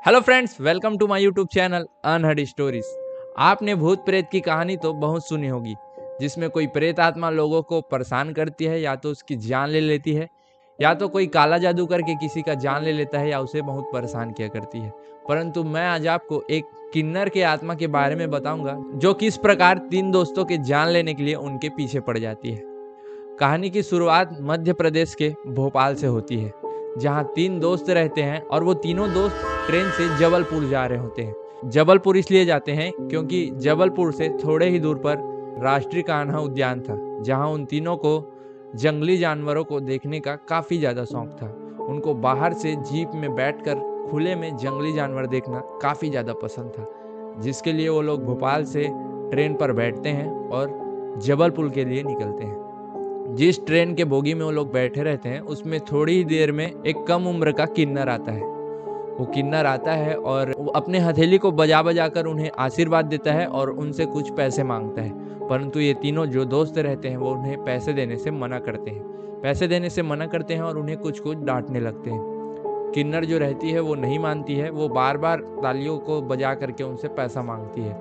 Hello friends, welcome to my YouTube channel unheard stories. आपने भूत प्रेत की कहानी तो बहुत सुनी होगी, जिसमें कोई प्रेत आत्मा लोगों को परेशान करती है, या तो उसकी जान ले लेती है, या तो कोई काला जादू करके किसी का जान ले लेता है, या उसे बहुत परेशान किया करती है। परंतु मैं आज आपको एक किन्नर के आत्मा के बारे में बताऊंगा, जो किस प्रकार तीन दोस्तों के जान लेने के लिए उनके पीछे पड़ जाती है। कहानी की शुरुआत मध्य प्रदेश के भोपाल से होती है, जहां तीन दोस्त रहते हैं और वो तीनों दोस्त ट्रेन से जबलपुर जा रहे होते हैं। जबलपुर इसलिए जाते हैं क्योंकि जबलपुर से थोड़े ही दूर पर राष्ट्रीय कान्हा उद्यान था, जहां उन तीनों को जंगली जानवरों को देखने का काफ़ी ज़्यादा शौक था। उनको बाहर से जीप में बैठकर खुले में जंगली जानवर देखना काफ़ी ज़्यादा पसंद था, जिसके लिए वो लोग भोपाल से ट्रेन पर बैठते हैं और जबलपुर के लिए निकलते हैं। जिस ट्रेन के बोगी में वो लोग बैठे रहते हैं, उसमें थोड़ी ही देर में एक कम उम्र का किन्नर आता है। वो किन्नर आता है और वो अपने हथेली को बजा बजा कर उन्हें आशीर्वाद देता है और उनसे कुछ पैसे मांगता है। परंतु ये तीनों जो दोस्त रहते हैं वो उन्हें पैसे देने से मना करते हैं और उन्हें कुछ कुछ डांटने लगते हैं। किन्नर जो रहती है वो नहीं मानती है, वो बार बार तालियों को बजा करके उनसे पैसा मांगती है।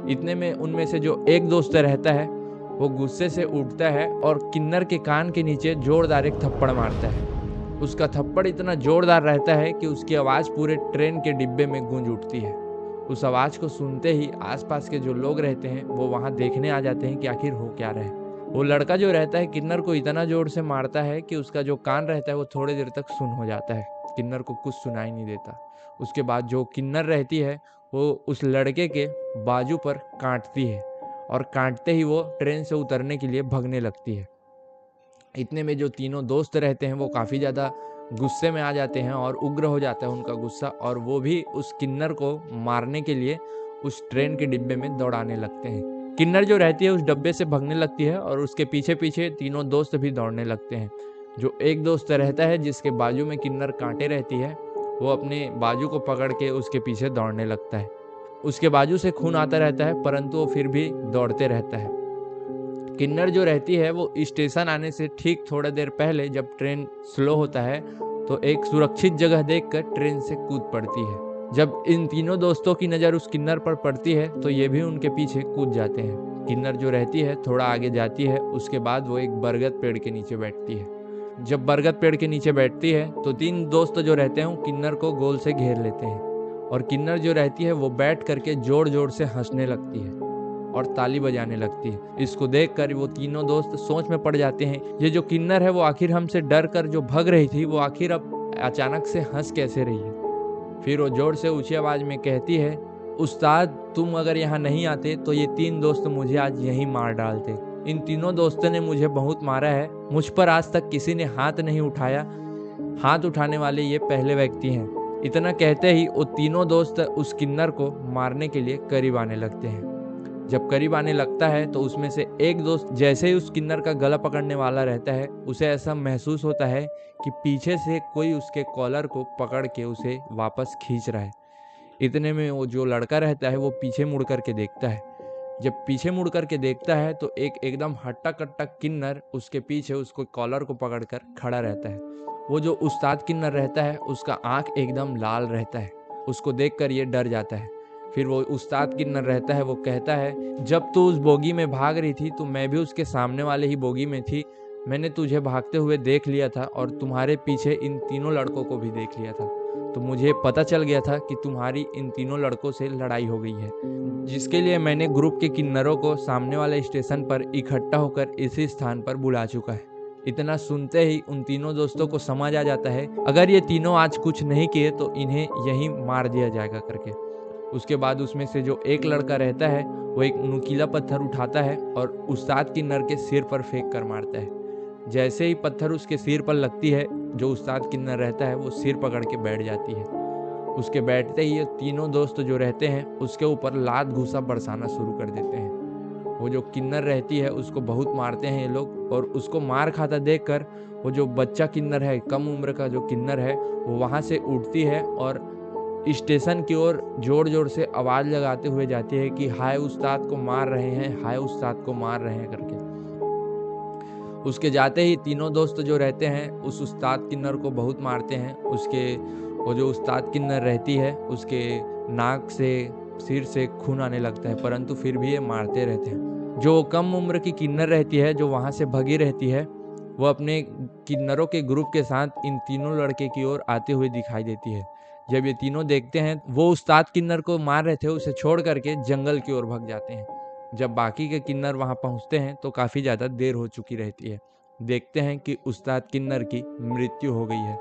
इतने में उनमें से जो एक दोस्त रहता है वो गुस्से से उठता है और किन्नर के कान के नीचे जोरदार एक थप्पड़ मारता है। उसका थप्पड़ इतना जोरदार रहता है कि उसकी आवाज़ पूरे ट्रेन के डिब्बे में गूंज उठती है। उस आवाज़ को सुनते ही आसपास के जो लोग रहते हैं वो वहाँ देखने आ जाते हैं कि आखिर हो क्या रहा है। वो लड़का जो रहता है किन्नर को इतना जोर से मारता है कि उसका जो कान रहता है वो थोड़ी देर तक सुन हो जाता है। किन्नर को कुछ सुनाई नहीं देता। उसके बाद जो किन्नर रहती है वो उस लड़के के बाजू पर काटती है और काटते ही वो ट्रेन से उतरने के लिए भगने लगती है। इतने में जो तीनों दोस्त रहते हैं वो काफ़ी ज़्यादा गुस्से में आ जाते हैं और उग्र हो जाता है उनका गुस्सा, और वो भी उस किन्नर को मारने के लिए उस ट्रेन के डिब्बे में दौड़ाने लगते हैं। किन्नर जो रहती है उस डब्बे से भगने लगती है और उसके पीछे पीछे तीनों दोस्त भी दौड़ने लगते हैं। जो एक दोस्त रहता है जिसके बाजू में किन्नर कांटे रहती है, वो अपने बाजू को पकड़ के उसके पीछे दौड़ने लगता है। उसके बाजू से खून आता रहता है, परंतु वो फिर भी दौड़ते रहता है। किन्नर जो रहती है वो स्टेशन आने से ठीक थोड़ा देर पहले, जब ट्रेन स्लो होता है, तो एक सुरक्षित जगह देखकर ट्रेन से कूद पड़ती है। जब इन तीनों दोस्तों की नज़र उस किन्नर पर पड़ती है तो ये भी उनके पीछे कूद जाते हैं। किन्नर जो रहती है थोड़ा आगे जाती है, उसके बाद वो एक बरगद पेड़ के नीचे बैठती है। जब बरगद पेड़ के नीचे बैठती है तो तीन दोस्त जो रहते हैं वो किन्नर को गोल से घेर लेते हैं, और किन्नर जो रहती है वो बैठ करके जोर जोर से हंसने लगती है और ताली बजाने लगती है। इसको देखकर वो तीनों दोस्त सोच में पड़ जाते हैं, ये जो किन्नर है वो आखिर हमसे डर कर जो भग रही थी, वो आखिर अब अचानक से हंस कैसे रही है। फिर वो जोर से ऊंची आवाज में कहती है, उस्ताद तुम अगर यहाँ नहीं आते तो ये तीन दोस्त मुझे आज यहीं मार डालते। इन तीनों दोस्तों ने मुझे बहुत मारा है, मुझ पर आज तक किसी ने हाथ नहीं उठाया, हाथ उठाने वाले ये पहले व्यक्ति हैं। इतना कहते ही वो तीनों दोस्त उस किन्नर को मारने के लिए करीब आने लगते हैं। जब करीब आने लगता है तो उसमें से एक दोस्त जैसे ही उस किन्नर का गला पकड़ने वाला रहता है, उसे ऐसा महसूस होता है कि पीछे से कोई उसके कॉलर को पकड़ के उसे वापस खींच रहा है। इतने में वो जो लड़का रहता है वो पीछे मुड़ करके देखता है। जब पीछे मुड़ करके देखता है तो एक एकदम हट्टा कट्टा किन्नर उसके पीछे उसको कॉलर को पकड़कर खड़ा रहता है। वो जो उस्ताद किन्नर रहता है उसका आंख एकदम लाल रहता है। उसको देखकर ये डर जाता है। फिर वो उस्ताद किन्नर रहता है, वो कहता है, जब तू उस बोगी में भाग रही थी तो मैं भी उसके सामने वाले ही बोगी में थी। मैंने तुझे भागते हुए देख लिया था और तुम्हारे पीछे इन तीनों लड़कों को भी देख लिया था। तो मुझे पता चल गया था कि तुम्हारी इन तीनों लड़कों से लड़ाई हो गई है, जिसके लिए मैंने ग्रुप के किन्नरों को सामने वाले स्टेशन पर इकट्ठा होकर इसी स्थान पर बुला चुका है। इतना सुनते ही उन तीनों दोस्तों को समझ आ जाता है, अगर ये तीनों आज कुछ नहीं किए तो इन्हें यहीं मार दिया जाएगा करके। उसके बाद उसमें से जो एक लड़का रहता है वो एक नुकीला पत्थर उठाता है और उस्ताद किन्नर के सिर पर फेंक कर मारता है। जैसे ही पत्थर उसके सिर पर लगती है, जो उस्ताद किन्नर रहता है वो सिर पकड़ के बैठ जाती है। उसके बैठते ही ये तीनों दोस्त जो रहते हैं उसके ऊपर लात घूसा बरसाना शुरू कर देते हैं। वो जो किन्नर रहती है उसको बहुत मारते हैं ये लोग, और उसको मार खाता देखकर वो जो बच्चा किन्नर है, कम उम्र का जो किन्नर है, वो वहाँ से उठती है और स्टेशन की ओर जोर जोर से आवाज़ लगाते हुए जाती है कि हाय उस्ताद को मार रहे हैं, हाय उस्ताद को मार रहे हैं करके। उसके जाते ही तीनों दोस्त जो रहते हैं उस उस्ताद किन्नर को बहुत मारते हैं। उसके वो जो उस्ताद किन्नर रहती है उसके नाक से सिर से खून आने लगता है, परंतु फिर भी ये मारते रहते हैं। जो कम उम्र की किन्नर रहती है जो वहाँ से भगी रहती है, वो अपने किन्नरों के ग्रुप के साथ इन तीनों लड़के की ओर आते हुए दिखाई देती है। जब ये तीनों देखते हैं, वो उस्ताद किन्नर को मार रहे थे उसे छोड़ करके जंगल की ओर भाग जाते हैं। जब बाकी के किन्नर वहाँ पहुँचते हैं तो काफ़ी ज़्यादा देर हो चुकी रहती है। देखते हैं कि उस्ताद किन्नर की मृत्यु हो गई है।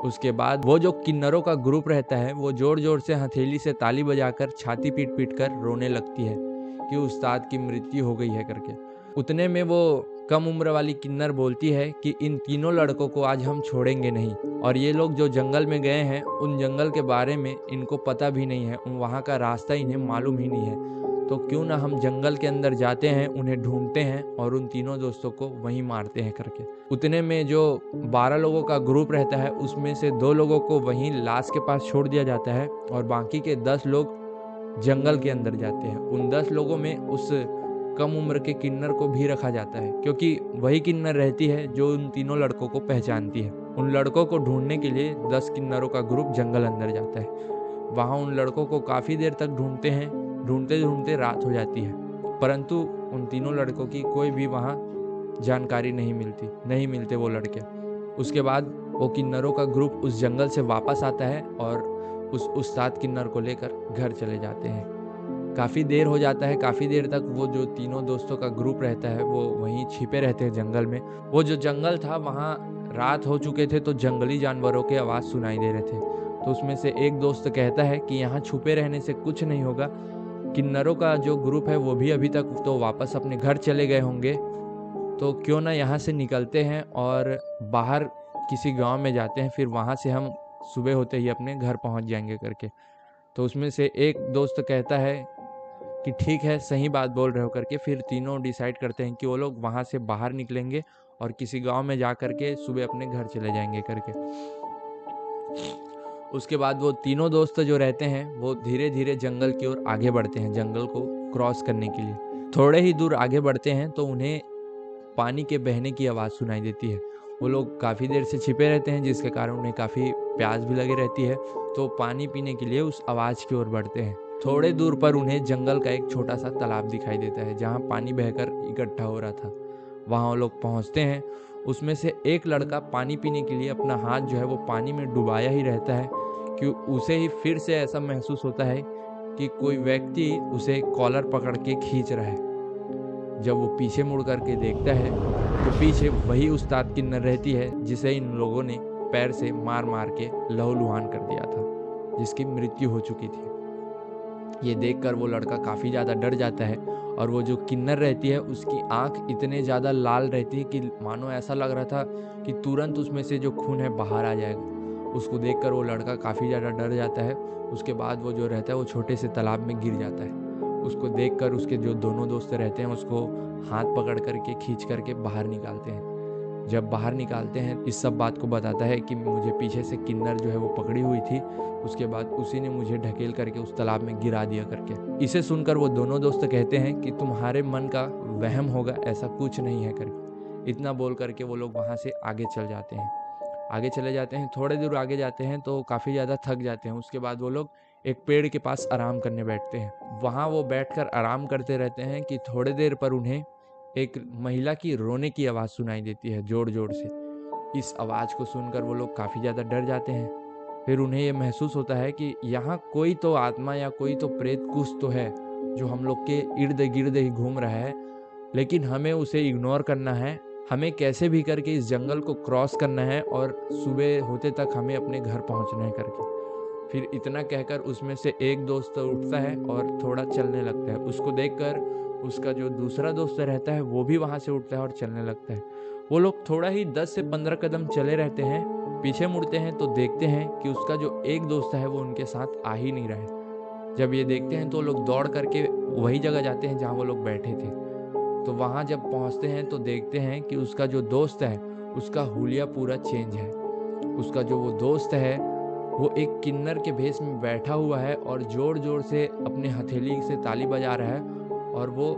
उसके बाद वो जो किन्नरों का ग्रुप रहता है वो जोर जोर से हथेली से ताली बजाकर छाती पीट पीट कर रोने लगती है कि उस्ताद की मृत्यु हो गई है करके। उतने में वो कम उम्र वाली किन्नर बोलती है कि इन तीनों लड़कों को आज हम छोड़ेंगे नहीं, और ये लोग जो जंगल में गए हैं उन जंगल के बारे में इनको पता भी नहीं है, वहाँ का रास्ता इन्हें मालूम ही नहीं है। तो क्यों ना हम जंगल के अंदर जाते हैं, उन्हें ढूंढते हैं और उन तीनों दोस्तों को वहीं मारते हैं करके। उतने में जो 12 लोगों का ग्रुप रहता है उसमें से 2 लोगों को वहीं लाश के पास छोड़ दिया जाता है और बाकी के 10 लोग जंगल के अंदर जाते हैं। उन 10 लोगों में उस कम उम्र के किन्नर को भी रखा जाता है, क्योंकि वही किन्नर रहती है जो उन तीनों लड़कों को पहचानती है। उन लड़कों को ढूंढने के लिए 10 किन्नरों का ग्रुप जंगल अंदर जाता है। वहाँ उन लड़कों को काफ़ी देर तक ढूंढते हैं। ढूंढते ढूंढते रात हो जाती है, परंतु उन तीनों लड़कों की कोई भी वहाँ जानकारी नहीं मिलते वो लड़के। उसके बाद वो किन्नरों का ग्रुप उस जंगल से वापस आता है और उस उस्ताद किन्नर को लेकर घर चले जाते हैं। काफ़ी देर हो जाता है, काफ़ी देर तक वो जो तीनों दोस्तों का ग्रुप रहता है वो वहीं छिपे रहते हैं जंगल में। वो जो जंगल था वहाँ रात हो चुके थे तो जंगली जानवरों के आवाज़ सुनाई दे रहे थे। तो उसमें से एक दोस्त कहता है कि यहाँ छुपे रहने से कुछ नहीं होगा, किन्नरों का जो ग्रुप है वो भी अभी तक तो वापस अपने घर चले गए होंगे, तो क्यों ना यहाँ से निकलते हैं और बाहर किसी गांव में जाते हैं, फिर वहाँ से हम सुबह होते ही अपने घर पहुँच जाएंगे करके। तो उसमें से एक दोस्त कहता है कि ठीक है, सही बात बोल रहे हो करके। फिर तीनों डिसाइड करते हैं कि वो लोग वहाँ से बाहर निकलेंगे और किसी गांव में जा करके सुबह अपने घर चले जाएंगे करके। उसके बाद वो तीनों दोस्त जो रहते हैं वो धीरे धीरे जंगल की ओर आगे बढ़ते हैं, जंगल को क्रॉस करने के लिए। थोड़े ही दूर आगे बढ़ते हैं तो उन्हें पानी के बहने की आवाज़ सुनाई देती है। वो लोग काफ़ी देर से छिपे रहते हैं जिसके कारण उन्हें काफ़ी प्यास भी लगी रहती है, तो पानी पीने के लिए उस आवाज़ की ओर बढ़ते हैं। थोड़े दूर पर उन्हें जंगल का एक छोटा सा तालाब दिखाई देता है जहाँ पानी बहकर इकट्ठा हो रहा था। वहाँ वो लोग पहुँचते हैं। उसमें से एक लड़का पानी पीने के लिए अपना हाथ जो है वो पानी में डुबाया ही रहता है कि उसे ही फिर से ऐसा महसूस होता है कि कोई व्यक्ति उसे कॉलर पकड़ के खींच रहा है। जब वो पीछे मुड़ करके देखता है तो पीछे वही उस्ताद किन्नर रहती है जिसे इन लोगों ने पैर से मार मार के लहूलुहान कर दिया था, जिसकी मृत्यु हो चुकी थी। ये देखकर वो लड़का काफ़ी ज़्यादा डर जाता है और वो जो किन्नर रहती है उसकी आंख इतने ज़्यादा लाल रहती है कि मानो ऐसा लग रहा था कि तुरंत उसमें से जो खून है बाहर आ जाएगा। उसको देखकर वो लड़का काफ़ी ज़्यादा डर जाता है। उसके बाद वो जो रहता है वो छोटे से तालाब में गिर जाता है। उसको देखकर उसके जो दोनों दोस्त रहते हैं उसको हाथ पकड़ करके खींच करके बाहर निकालते हैं। जब बाहर निकालते हैं इस सब बात को बताता है कि मुझे पीछे से किन्नर जो है वो पकड़ी हुई थी, उसके बाद उसी ने मुझे ढकेल करके उस तालाब में गिरा दिया करके। इसे सुनकर वो दोनों दोस्त कहते हैं कि तुम्हारे मन का वहम होगा, ऐसा कुछ नहीं है करके। इतना बोल करके वो लोग वहाँ से आगे चल जाते हैं। आगे चले जाते हैं, थोड़े दूर आगे जाते हैं तो काफ़ी ज़्यादा थक जाते हैं। उसके बाद वो लोग एक पेड़ के पास आराम करने बैठते हैं। वहाँ वो बैठकर आराम करते रहते हैं कि थोड़ी देर पर उन्हें एक महिला की रोने की आवाज़ सुनाई देती है जोर जोर से। इस आवाज़ को सुनकर वो लोग काफ़ी ज़्यादा डर जाते हैं। फिर उन्हें ये महसूस होता है कि यहाँ कोई तो आत्मा या कोई तो प्रेत कुछ तो है जो हम लोग के इर्द गिर्द ही घूम रहा है, लेकिन हमें उसे इग्नोर करना है। हमें कैसे भी करके इस जंगल को क्रॉस करना है और सुबह होते तक हमें अपने घर पहुँचना है करके। फिर इतना कहकर उसमें से एक दोस्त उठता है और थोड़ा चलने लगता है। उसको देखकर उसका जो दूसरा दोस्त रहता है वो भी वहाँ से उठता है और चलने लगता है। वो लोग थोड़ा ही 10 से 15 कदम चले रहते हैं। पीछे मुड़ते हैं तो देखते हैं कि उसका जो एक दोस्त है वो उनके साथ आ ही नहीं रहा है। जब ये देखते हैं तो लोग दौड़ करके वही जगह जाते हैं जहाँ वो लोग बैठे थे। तो वहाँ जब पहुँचते हैं तो देखते हैं कि उसका जो दोस्त है उसका हुलिया पूरा चेंज है। उसका जो वो दोस्त है वो एक किन्नर के भेष में बैठा हुआ है और जोर जोर से अपने हथेली से ताली बजा रहा है और वो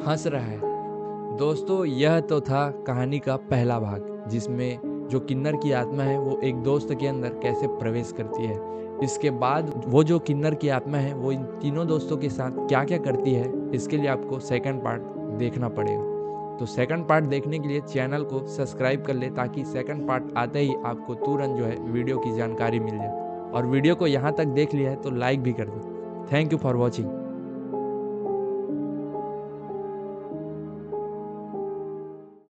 हंस रहा है। दोस्तों, यह तो था कहानी का पहला भाग जिसमें जो किन्नर की आत्मा है वो एक दोस्त के अंदर कैसे प्रवेश करती है। इसके बाद वो जो किन्नर की आत्मा है वो इन तीनों दोस्तों के साथ क्या क्या करती है, इसके लिए आपको सेकंड पार्ट देखना पड़ेगा। तो सेकंड पार्ट देखने के लिए चैनल को सब्सक्राइब कर ले, ताकि सेकंड पार्ट आते ही आपको तुरंत जो है वीडियो की जानकारी मिल जाए। और वीडियो को यहाँ तक देख लिया है तो लाइक भी कर दो। Thank you for watching.